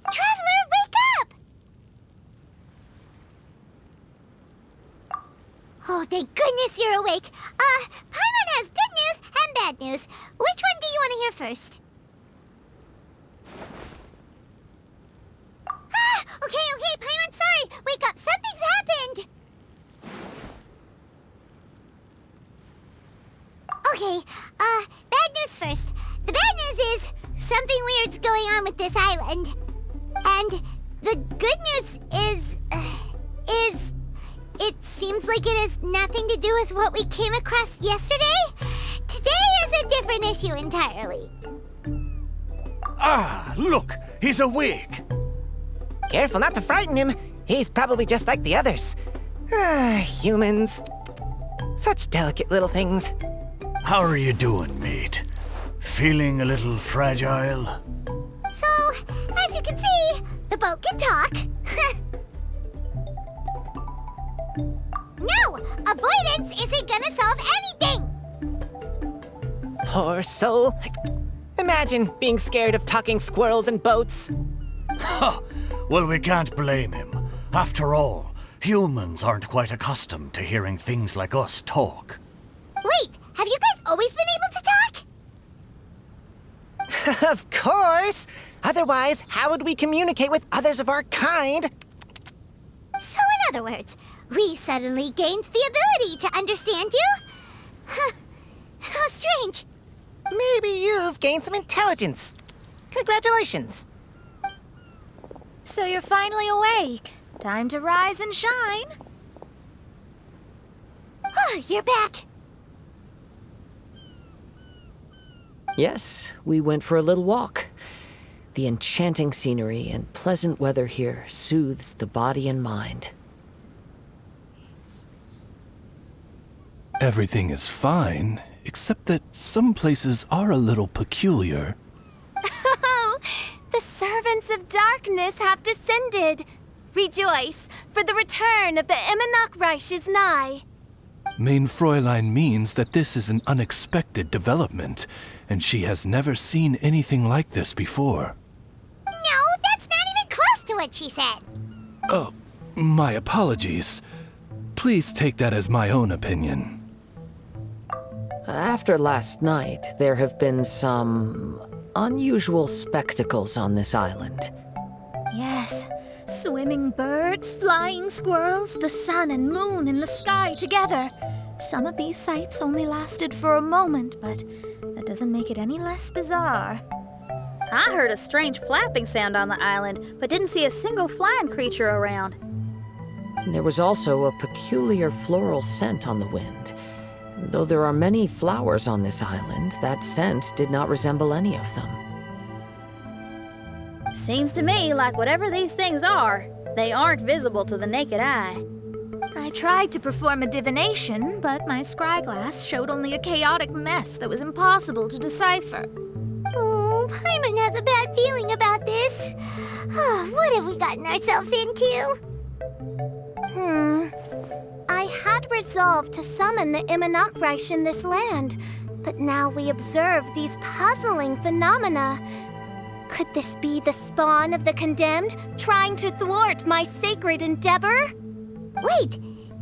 Traveler, wake up! Oh, thank goodness you're awake. Paimon has good news and bad news. Which one do you want to hear first? Okay, Paimon, sorry. Wake up, something's happened. Okay, bad news first. The bad news is something weird's going on with this island. And the good news is it seems like it has nothing to do with what we came across yesterday. Today is a different issue entirely. Ah, look, he's awake. Careful not to frighten him. He's probably just like the others. Humans. Such delicate little things. How are you doing, mate? Feeling a little fragile? So, as you can see, the boat can talk. No! Avoidance isn't gonna solve anything! Poor soul. Imagine being scared of talking squirrels and boats. Ha! Well, we can't blame him. After all, humans aren't quite accustomed to hearing things like us talk. Wait, have you guys always been able to talk? Of course! Otherwise, how would we communicate with others of our kind? So in other words, we suddenly gained the ability to understand you? How strange. Maybe you've gained some intelligence. Congratulations. So you're finally awake. Time to rise and shine. You're back. Yes, we went for a little walk. The enchanting scenery and pleasant weather here soothes the body and mind. Everything is fine, except that some places are a little peculiar. Oh, the servants of darkness have descended. Rejoice, for the return of the Reich is nigh. Mein Fräulein means that this is an unexpected development, and she has never seen anything like this before. No, that's not even close to what she said. Oh, my apologies. Please take that as my own opinion. After last night, there have been some unusual spectacles on this island. Yes, swimming birds, flying squirrels, the sun and moon in the sky together. Some of these sights only lasted for a moment, but that doesn't make it any less bizarre. I heard a strange flapping sound on the island, but didn't see a single flying creature around. There was also a peculiar floral scent on the wind. Though there are many flowers on this island, that scent did not resemble any of them. Seems to me like whatever these things are, they aren't visible to the naked eye. I tried to perform a divination, but my scryglass showed only a chaotic mess that was impossible to decipher. Oh, Paimon has a bad feeling about this. What have we gotten ourselves into? I had resolved to summon the Reich in this land, but now we observe these puzzling phenomena. Could this be the spawn of the condemned, trying to thwart my sacred endeavor? Wait,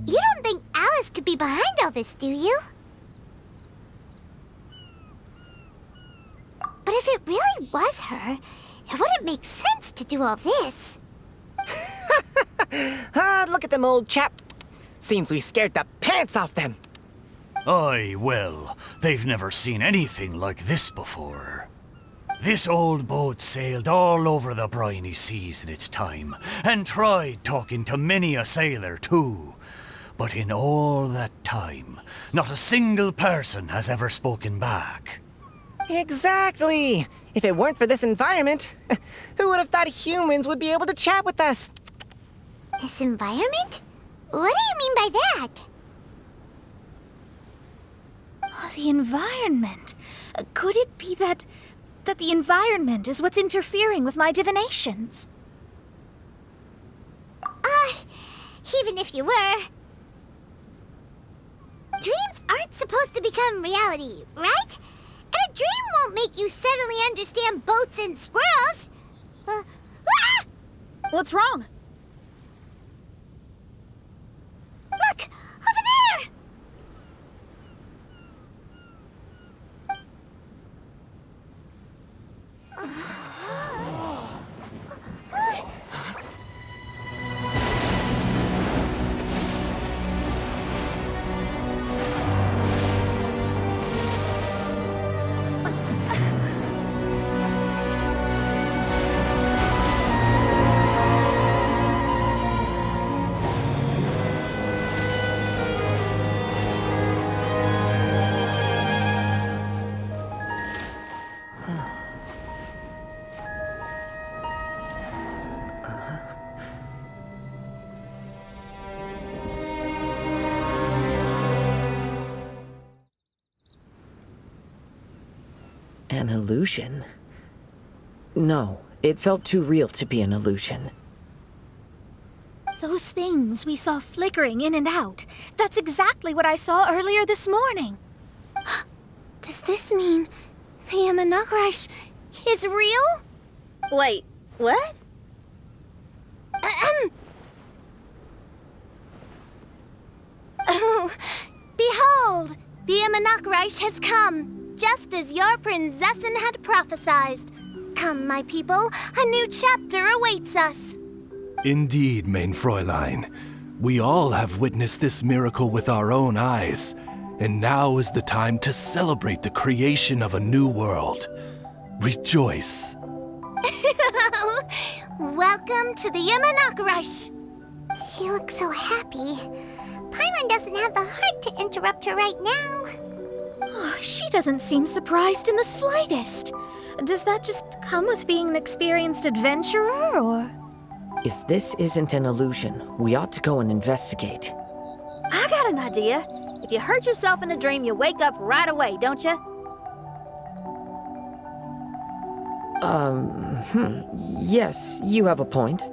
you don't think Alice could be behind all this, do you? But if it really was her, it wouldn't make sense to do all this. Look at them, old chap. Seems we scared the pants off them. Aye, well, they've never seen anything like this before. This old boat sailed all over the briny seas in its time, and tried talking to many a sailor too. But in all that time, not a single person has ever spoken back. Exactly. If it weren't for this environment, who would have thought humans would be able to chat with us? This environment? What do you mean by that? Oh, the environment. Could it be that the environment is what's interfering with my divinations? Even if you were. Dreams aren't supposed to become reality, right? And a dream won't make you suddenly understand boats and squirrels. What's wrong? Look! Over there! An illusion? No, it felt too real to be an illusion. Those things we saw flickering in and out. That's exactly what I saw earlier this morning. Does this mean the Imanakrish is real? Wait, what? Oh, behold! The Imanakrish has come, just as your Prinzessin had prophesied. Come, my people, a new chapter awaits us. Indeed, mein Fräulein. We all have witnessed this miracle with our own eyes, and now is the time to celebrate the creation of a new world. Rejoice. Welcome to the Imanakrish. She looks so happy. Paimon doesn't have the heart to interrupt her right now. Oh, she doesn't seem surprised in the slightest. Does that just come with being an experienced adventurer, or...? If this isn't an illusion, we ought to go and investigate. I got an idea. If you hurt yourself in a dream, you wake up right away, don't you? Yes, you have a point.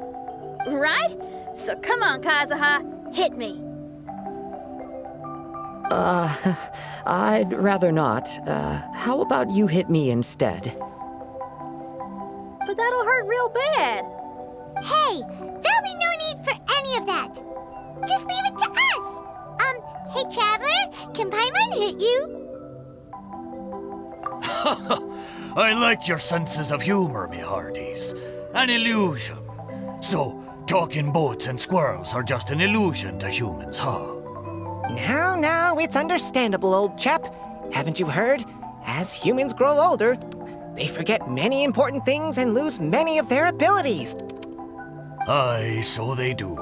Right? So come on, Kazuha, hit me. I'd rather not. How about you hit me instead? But that'll hurt real bad. Hey, there'll be no need for any of that. Just leave it to us. Hey, Traveler, can Paimon hit you? I like your senses of humor, me hearties. An illusion. So, talking boats and squirrels are just an illusion to humans, huh? Now, it's understandable, old chap. Haven't you heard? As humans grow older, they forget many important things and lose many of their abilities. Aye, so they do.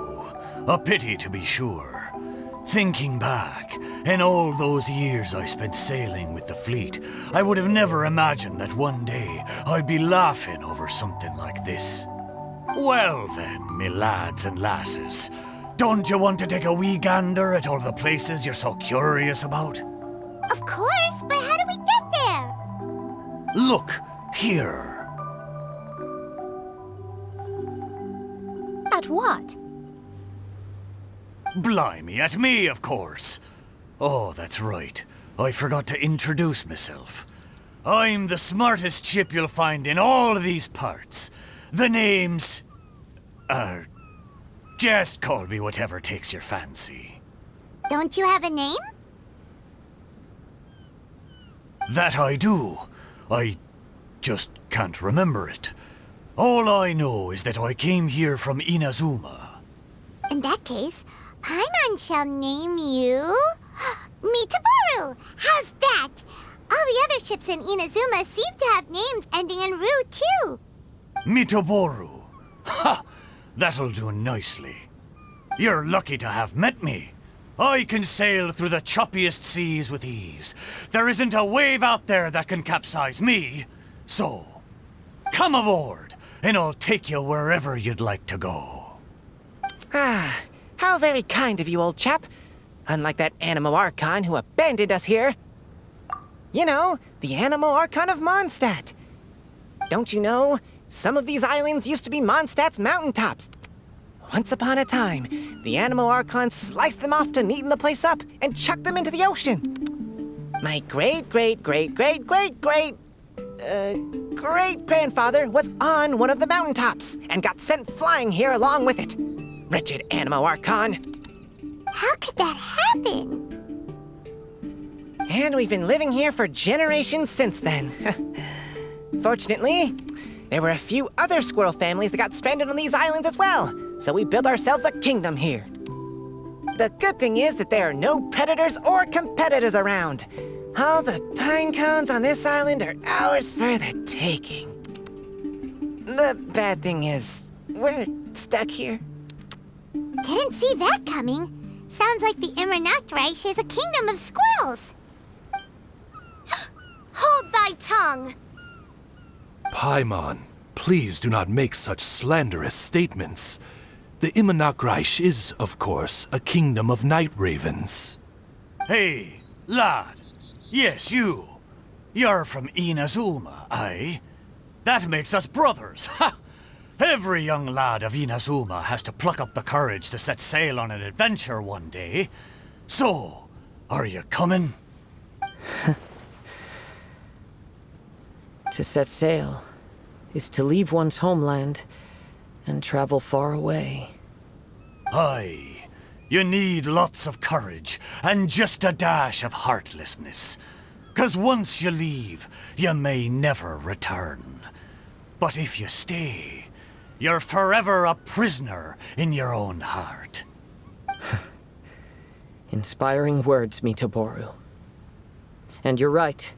A pity, to be sure. Thinking back, in all those years I spent sailing with the fleet, I would have never imagined that one day I'd be laughing over something like this. Well then, me lads and lasses, don't you want to take a wee gander at all the places you're so curious about? Of course, but how do we get there? Look, here. At what? Blimey, at me, of course. Oh, that's right. I forgot to introduce myself. I'm the smartest chip you'll find in all these parts. The name's... just call me whatever takes your fancy. Don't you have a name? That I do. I just can't remember it. All I know is that I came here from Inazuma. In that case, Paimon shall name you... Mitaboru! How's that? All the other ships in Inazuma seem to have names ending in Ru, too. Mitaboru. Ha! That'll do nicely. You're lucky to have met me. I can sail through the choppiest seas with ease. There isn't a wave out there that can capsize me. So, come aboard, and I'll take you wherever you'd like to go. Ah, how very kind of you, old chap. Unlike that Animo Archon who abandoned us here. You know, the Animo Archon of Mondstadt. Don't you know, some of these islands used to be Mondstadt's mountaintops. Once upon a time, the Animo Archon sliced them off to neaten the place up and chucked them into the ocean. My great great-grandfather was on one of the mountaintops and got sent flying here along with it. Wretched Animo Archon. How could that happen? And we've been living here for generations since then. Fortunately, there were a few other squirrel families that got stranded on these islands as well, so we built ourselves a kingdom here. The good thing is that there are no predators or competitors around. All the pine cones on this island are ours for the taking. The bad thing is, we're stuck here. Didn't see that coming. Sounds like the Immernachtreich is a kingdom of squirrels. Hold thy tongue! Paimon, please do not make such slanderous statements. The Immernachtreich is, of course, a kingdom of night ravens. Hey, lad. Yes, you. You're from Inazuma, aye? That makes us brothers, ha! Every young lad of Inazuma has to pluck up the courage to set sail on an adventure one day. So, are you coming? To set sail is to leave one's homeland and travel far away. Aye. You need lots of courage and just a dash of heartlessness. 'Cause once you leave, you may never return. But if you stay, you're forever a prisoner in your own heart. Inspiring words, Mitoboru. And you're right.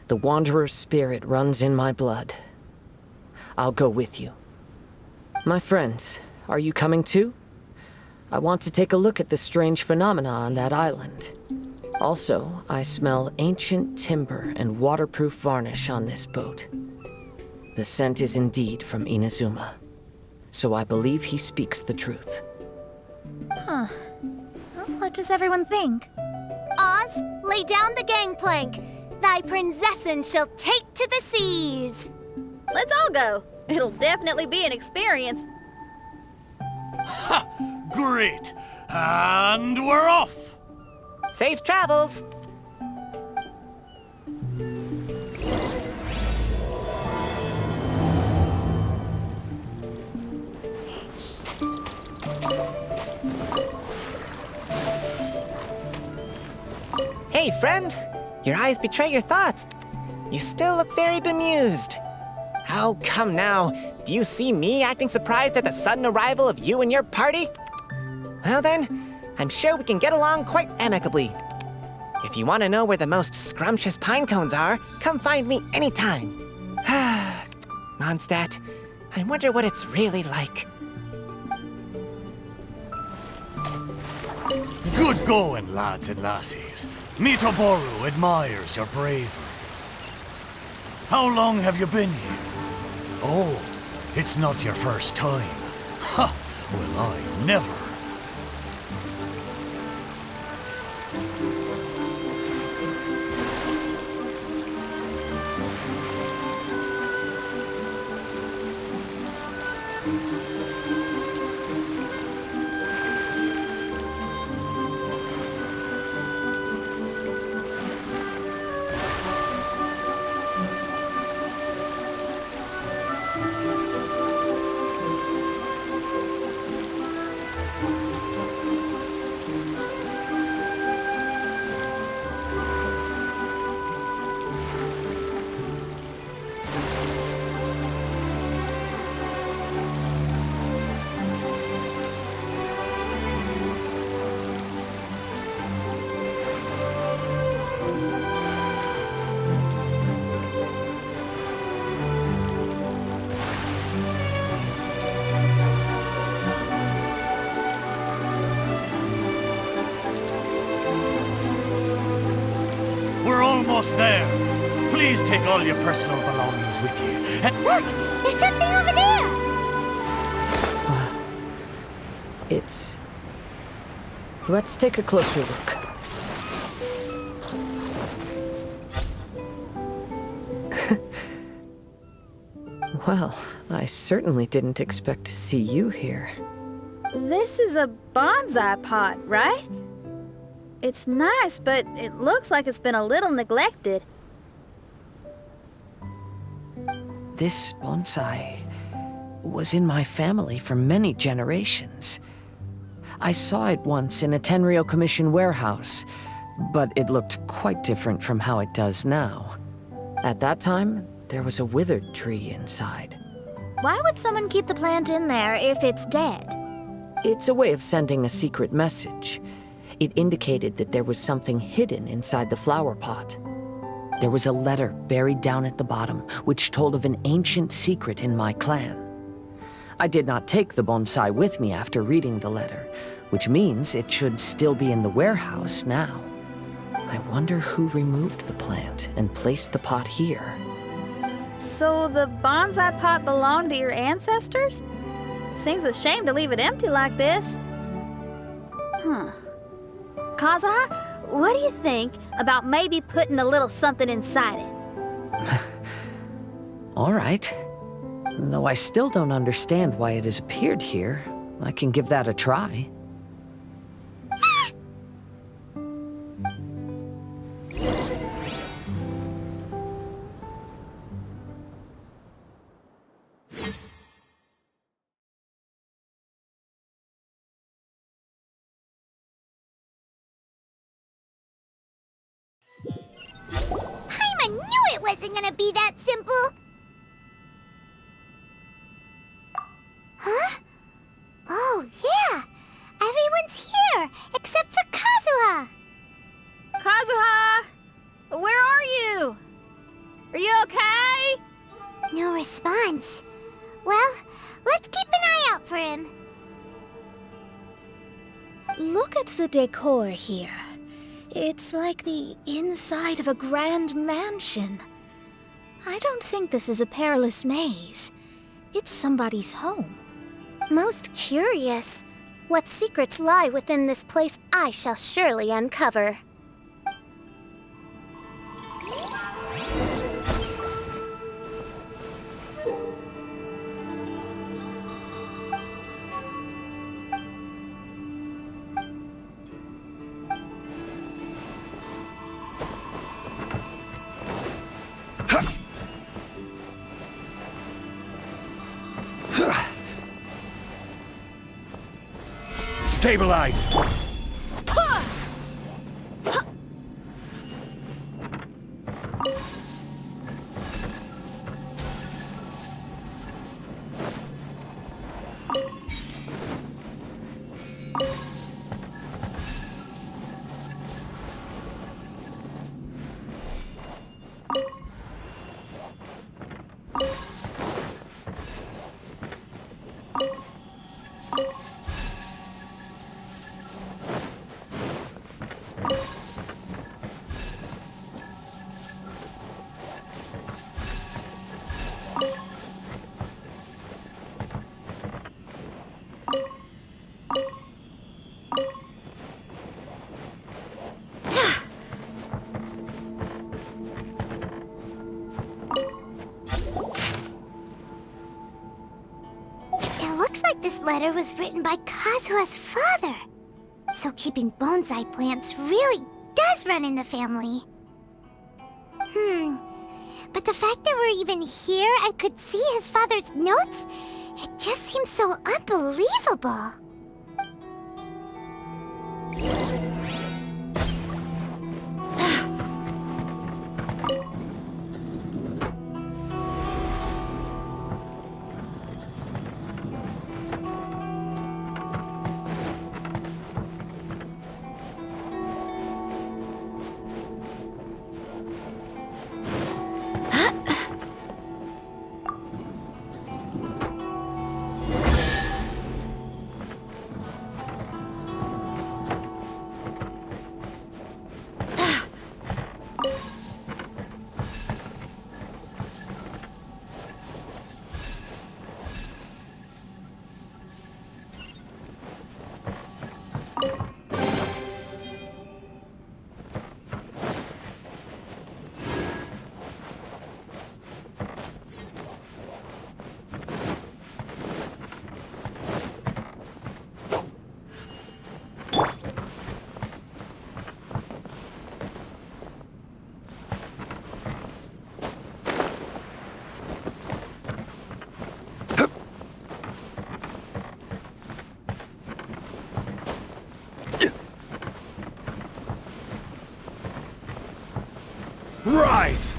The Wanderer's spirit runs in my blood. I'll go with you. My friends, are you coming too? I want to take a look at the strange phenomena on that island. Also, I smell ancient timber and waterproof varnish on this boat. The scent is indeed from Inazuma, so I believe he speaks the truth. Huh. Well, what does everyone think? Oz, lay down the gangplank. Thy princessin shall take to the seas. Let's all go. It'll definitely be an experience. Ha! Great! And we're off! Safe travels! Hey, friend! Your eyes betray your thoughts. You still look very bemused. How come now? Do you see me acting surprised at the sudden arrival of you and your party? Well then, I'm sure we can get along quite amicably. If you want to know where the most scrumptious pine cones are, come find me anytime. Mondstadt, I wonder what it's really like. Good going, lads and lassies. Mitoboru admires your bravery. How long have you been here? Oh, it's not your first time. Ha! Well, I never. Almost there. Please take all your personal belongings with you. And Look! There's something over there! It's... Let's take a closer look. Well, I certainly didn't expect to see you here. This is a bonsai pot, right? It's nice, but it looks like it's been a little neglected. this bonsai was in my family for many generations. I saw it once in a Tenryo Commission warehouse, but it looked quite different from how it does now. At that time, there was a withered tree inside. Why would someone keep the plant in there if it's dead? It's a way of sending a secret message. It indicated that there was something hidden inside the flower pot. There was a letter buried down at the bottom, which told of an ancient secret in my clan. I did not take the bonsai with me after reading the letter, which means it should still be in the warehouse now. I wonder who removed the plant and placed the pot here. So the bonsai pot belonged to your ancestors? Seems a shame to leave it empty like this. Huh. Kazuha, what do you think about maybe putting a little something inside it? All right. Though I still don't understand why it has appeared here, I can give that a try. Paimon knew it wasn't gonna be that simple! Huh? Oh, yeah! Everyone's here, except for Kazuha! Kazuha! Where are you? Are you okay? No response. Well, let's keep an eye out for him. Look at the decor here. It's like the inside of a grand mansion. I don't think this is a perilous maze. It's somebody's home. Most curious. What secrets lie within this place I shall surely uncover. Stabilize! This letter was written by Kazuha's father. So keeping bonsai plants really does run in the family. But the fact that we're even here and could see his father's notes, it just seems so unbelievable. Right!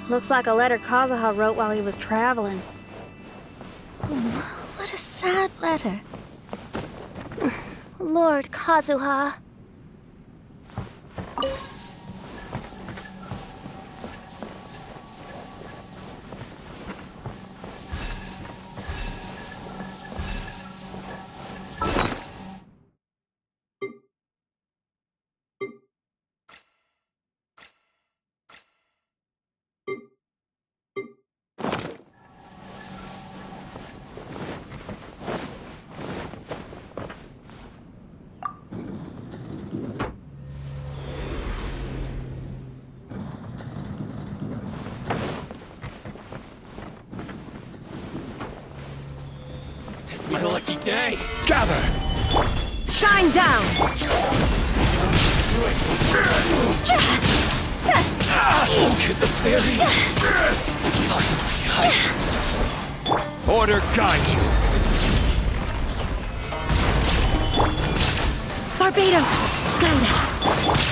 Looks like a letter Kazuha wrote while he was traveling. What a sad letter. Lord Kazuha. It's my lucky day. Gather! Shine down! To the fairy! Order guide you! Barbados, guide us.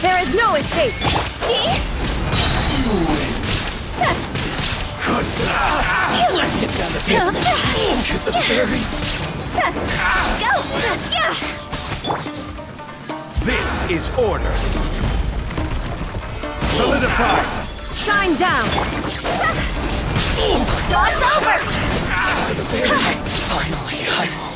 There is no escape. Good. Let's get down to business. To the fairy! This is order. Solidify! Shine down! Dog's over! Finally, I won't.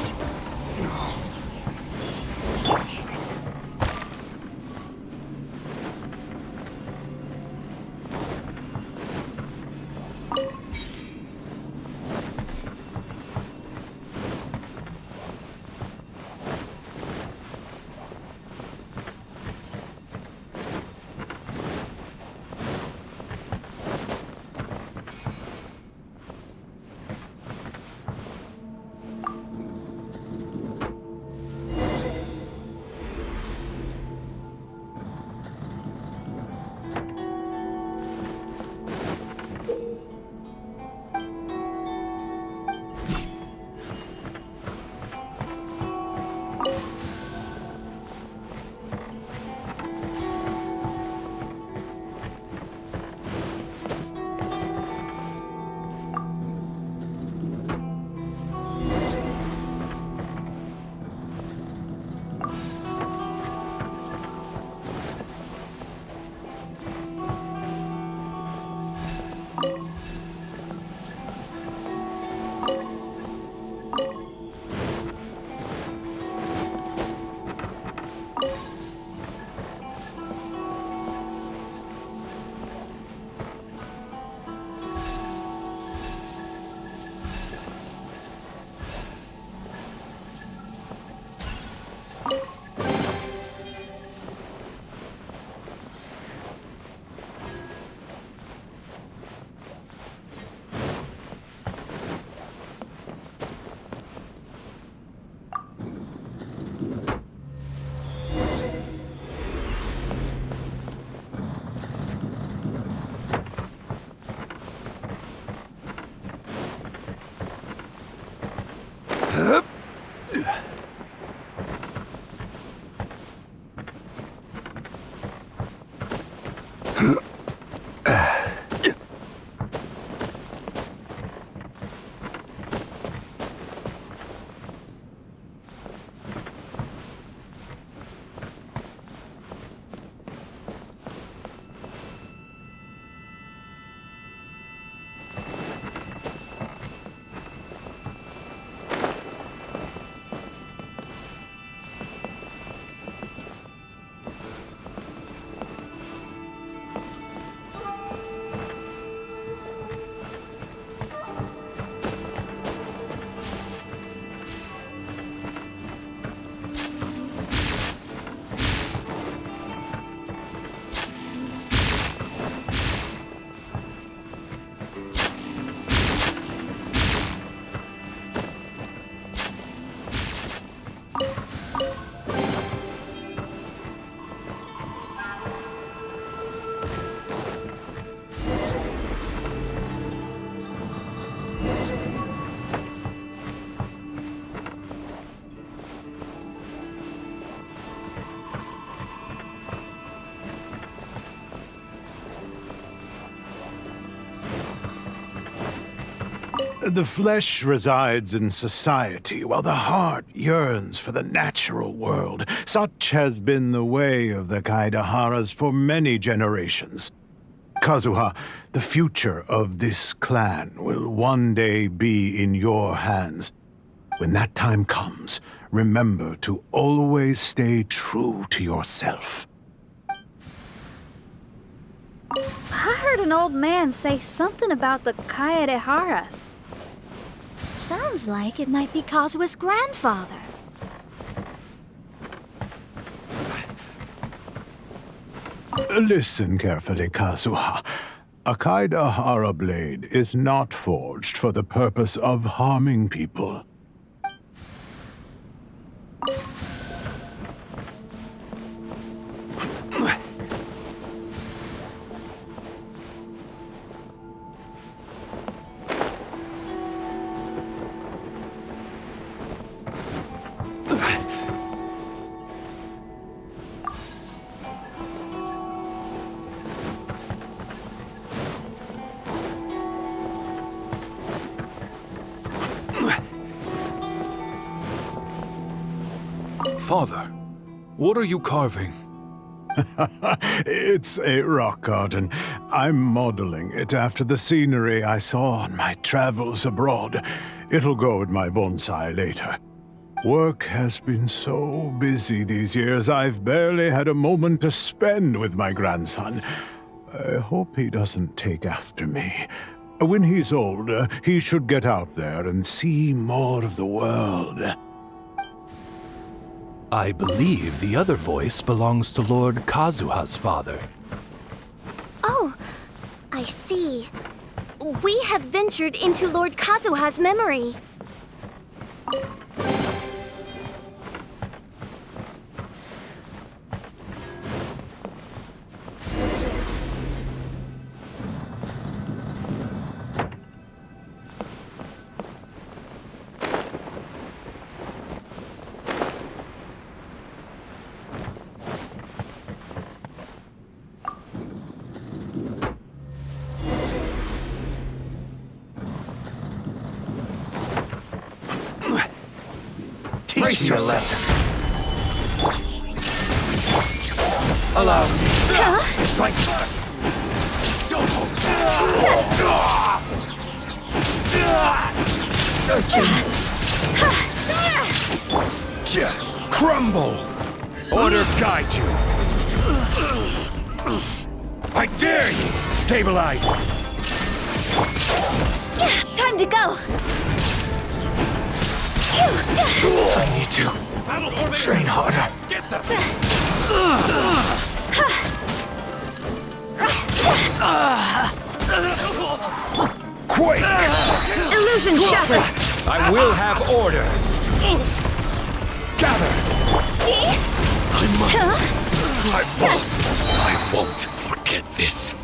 The flesh resides in society, while the heart yearns for the natural world. Such has been the way of the Kaidaharas for many generations. Kazuha, the future of this clan will one day be in your hands. When that time comes, remember to always stay true to yourself. I heard an old man say something about the Kaidaharas. Sounds like it might be Kazuha's grandfather. Listen carefully, Kazuha. A Kaidahara blade is not forged for the purpose of harming people. Father, what are you carving? It's a rock garden. I'm modeling it after the scenery I saw on my travels abroad. It'll go in my bonsai later. Work has been so busy these years, I've barely had a moment to spend with my grandson. I hope he doesn't take after me. When he's older, he should get out there and see more of the world. I believe the other voice belongs to Lord Kazuha's father. Oh, I see. We have ventured into Lord Kazuha's memory. Teach me a lesson. Allow. Strike first. Don't hold. Crumble. Order guide you. I dare you. Stabilize. Time to go! I need to train harder. Get them! Quake! Illusion shattered! I will have order. Gather. I must try both. I won't forget this.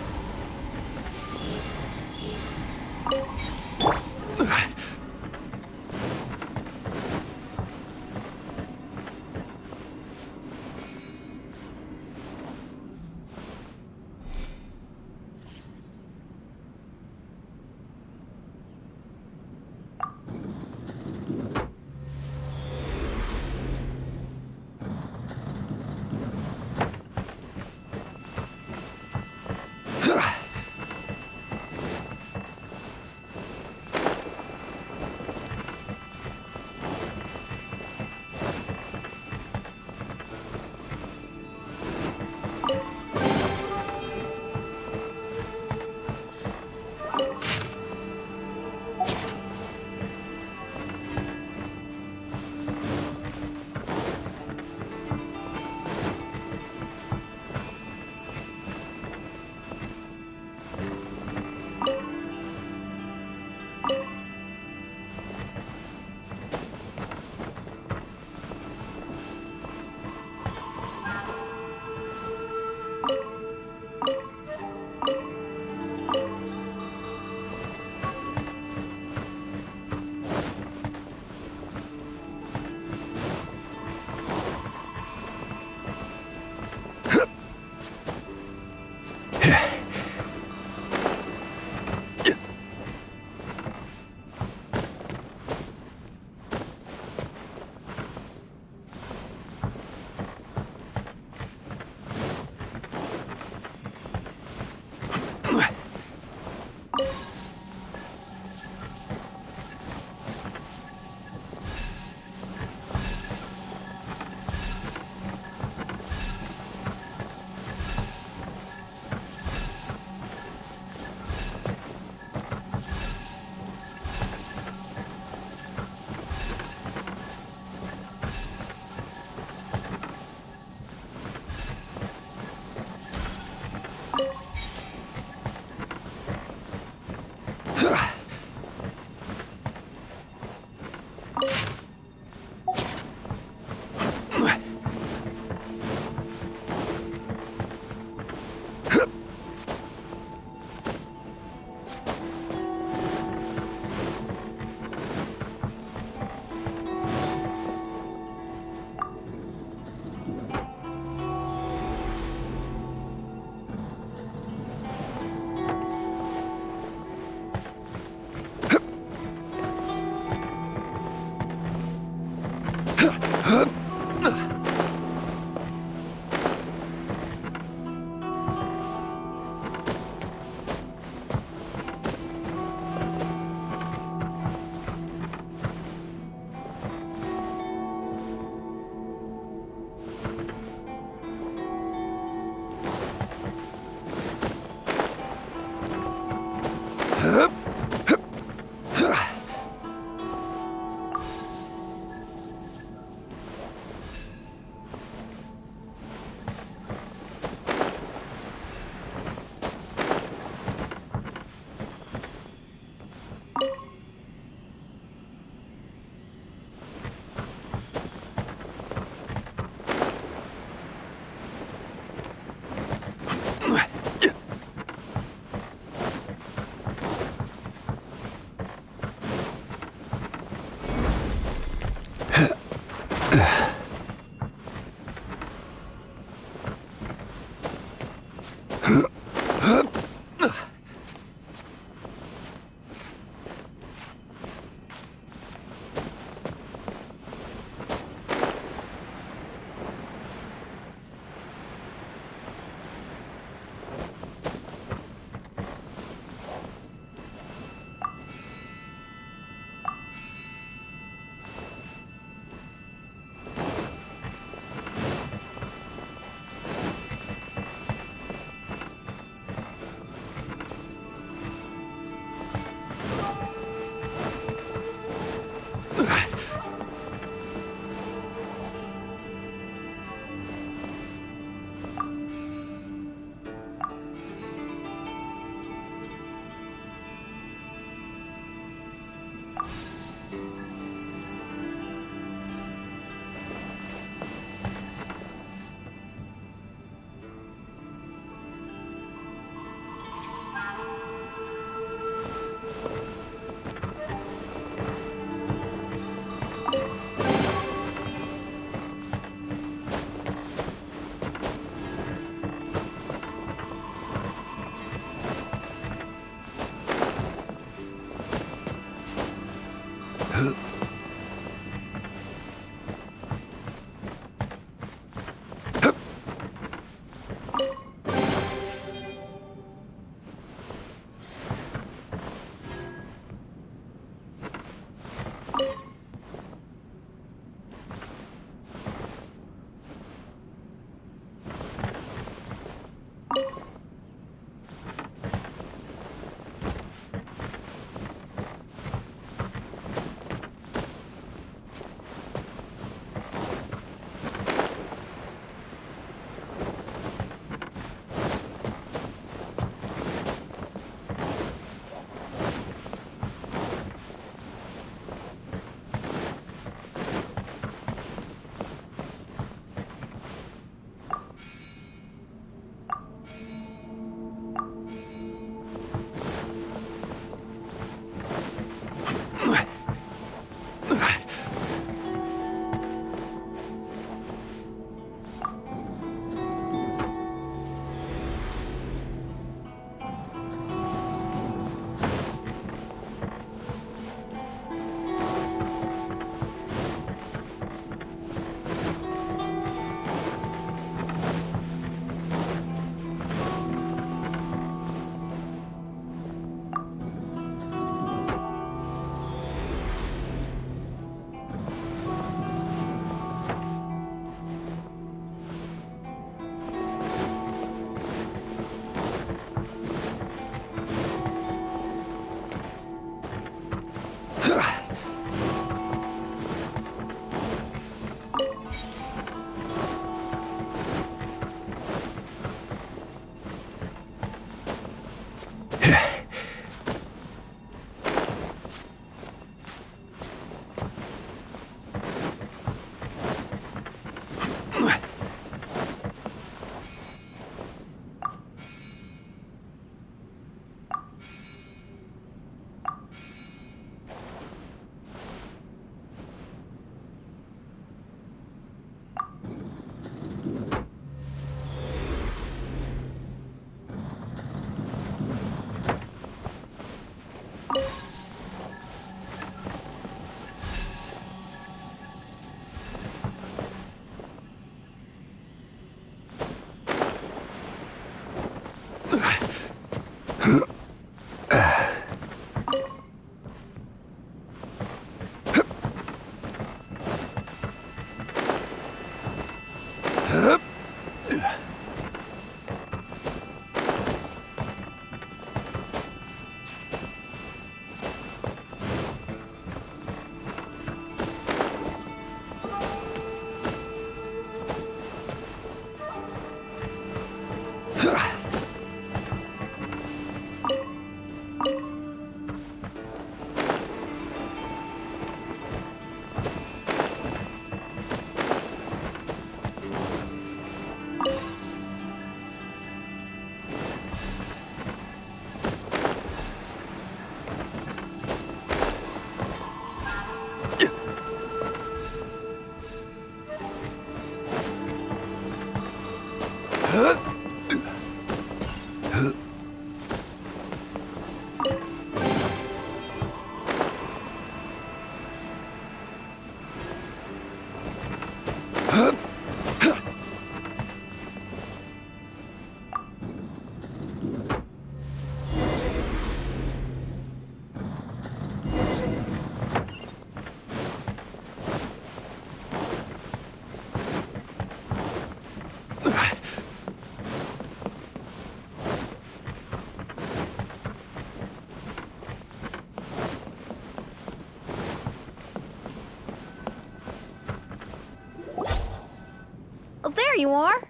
you are.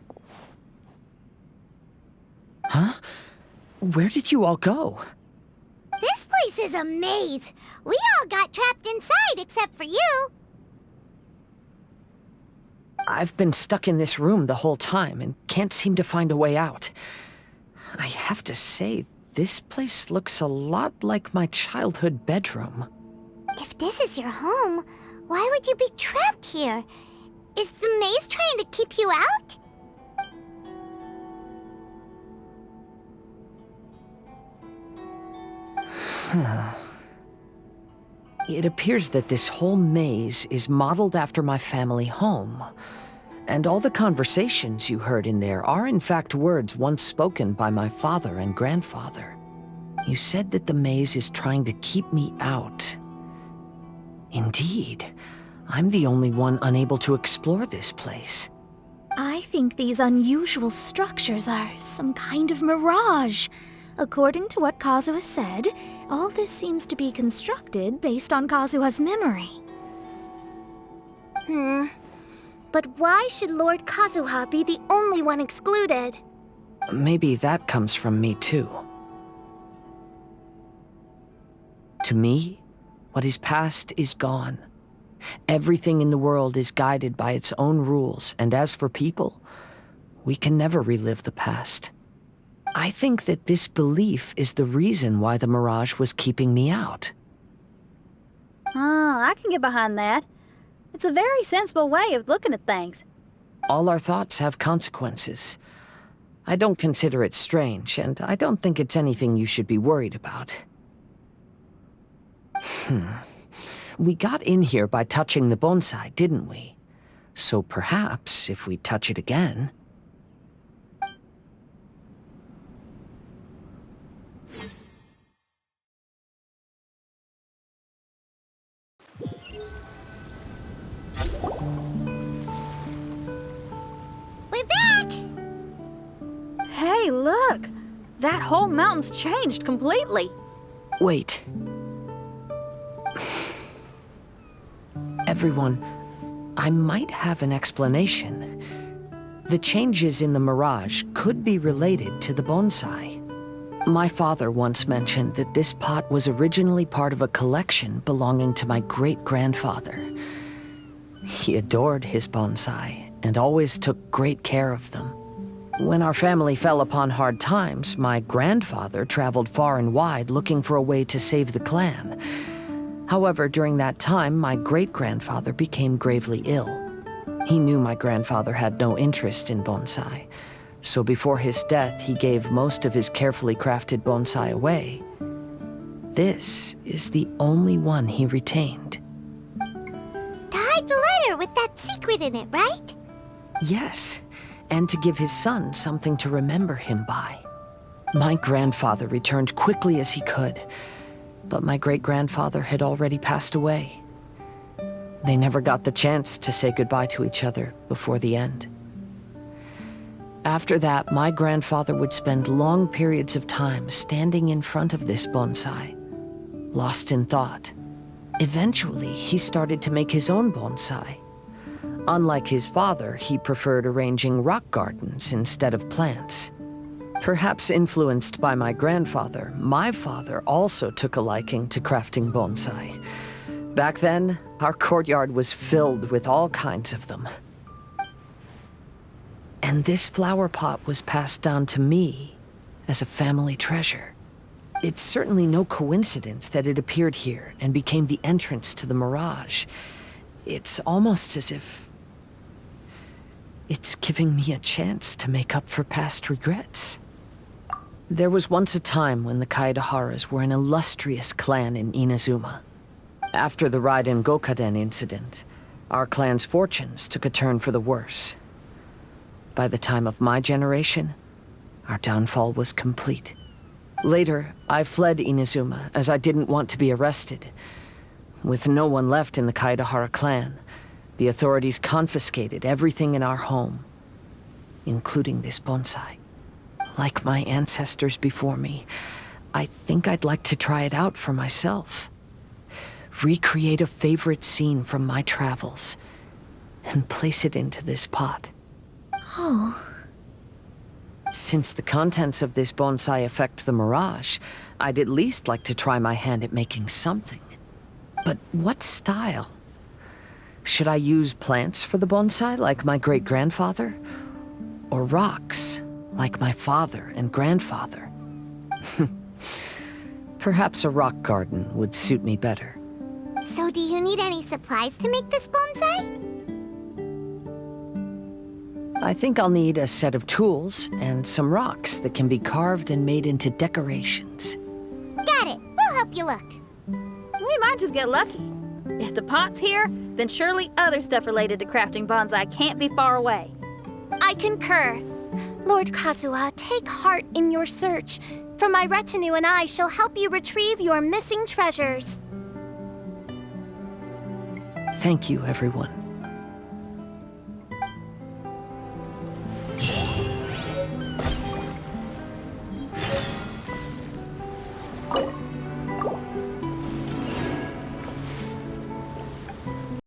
Huh? Where did you all go? This place is a maze. We all got trapped inside except for you. I've been stuck in this room the whole time and can't seem to find a way out. I have to say, this place looks a lot like my childhood bedroom. If this is your home, why would you be trapped here? Is the maze trying to keep you out? It appears that this whole maze is modeled after my family home. And all the conversations you heard in there are in fact words once spoken by my father and grandfather. You said that the maze is trying to keep me out. Indeed, I'm the only one unable to explore this place. I think these unusual structures are some kind of mirage. According to what Kazuha said, all this seems to be constructed based on Kazuha's memory. But why should Lord Kazuha be the only one excluded? Maybe that comes from me too. To me, what is past is gone. Everything in the world is guided by its own rules, and as for people, we can never relive the past. I think that this belief is the reason why the mirage was keeping me out. I can get behind that. It's a very sensible way of looking at things. All our thoughts have consequences. I don't consider it strange, and I don't think it's anything you should be worried about. We got in here by touching the bonsai, didn't we? So perhaps, if we touch it again... We're back! Hey, look! That whole mountain's changed completely. Wait. Everyone, I might have an explanation. The changes in the mirage could be related to the bonsai. My father once mentioned that this pot was originally part of a collection belonging to my great-grandfather. He adored his bonsai and always took great care of them. When our family fell upon hard times, my grandfather traveled far and wide looking for a way to save the clan. However, during that time, my great-grandfather became gravely ill. He knew my grandfather had no interest in bonsai, so before his death, he gave most of his carefully crafted bonsai away. This is the only one he retained. To hide the letter with that secret in it, right? Yes, and to give his son something to remember him by. My grandfather returned quickly as he could, but my great-grandfather had already passed away. They never got the chance to say goodbye to each other before the end. After that, my grandfather would spend long periods of time standing in front of this bonsai, lost in thought. Eventually, he started to make his own bonsai. Unlike his father, he preferred arranging rock gardens instead of plants. Perhaps influenced by my grandfather, my father also took a liking to crafting bonsai. Back then, our courtyard was filled with all kinds of them. And this flower pot was passed down to me as a family treasure. It's certainly no coincidence that it appeared here and became the entrance to the mirage. It's almost as if it's giving me a chance to make up for past regrets. There was once a time when the Kaidaharas were an illustrious clan in Inazuma. After the Raiden Gokaden incident, our clan's fortunes took a turn for the worse. By the time of my generation, our downfall was complete. Later, I fled Inazuma as I didn't want to be arrested. With no one left in the Kaidahara clan, the authorities confiscated everything in our home, including this bonsai. Like my ancestors before me, I think I'd like to try it out for myself. Recreate a favorite scene from my travels and place it into this pot. Oh. Since the contents of this bonsai affect the mirage, I'd at least like to try my hand at making something. But what style? Should I use plants for the bonsai like my great-grandfather? Or rocks like my father and grandfather? Perhaps a rock garden would suit me better. So do you need any supplies to make this bonsai? I think I'll need a set of tools and some rocks that can be carved and made into decorations. Got it. We'll help you look. We might just get lucky. If the pot's here, then surely other stuff related to crafting bonsai can't be far away. I concur. Lord Kazuha, take heart in your search, for my retinue and I shall help you retrieve your missing treasures. Thank you, everyone.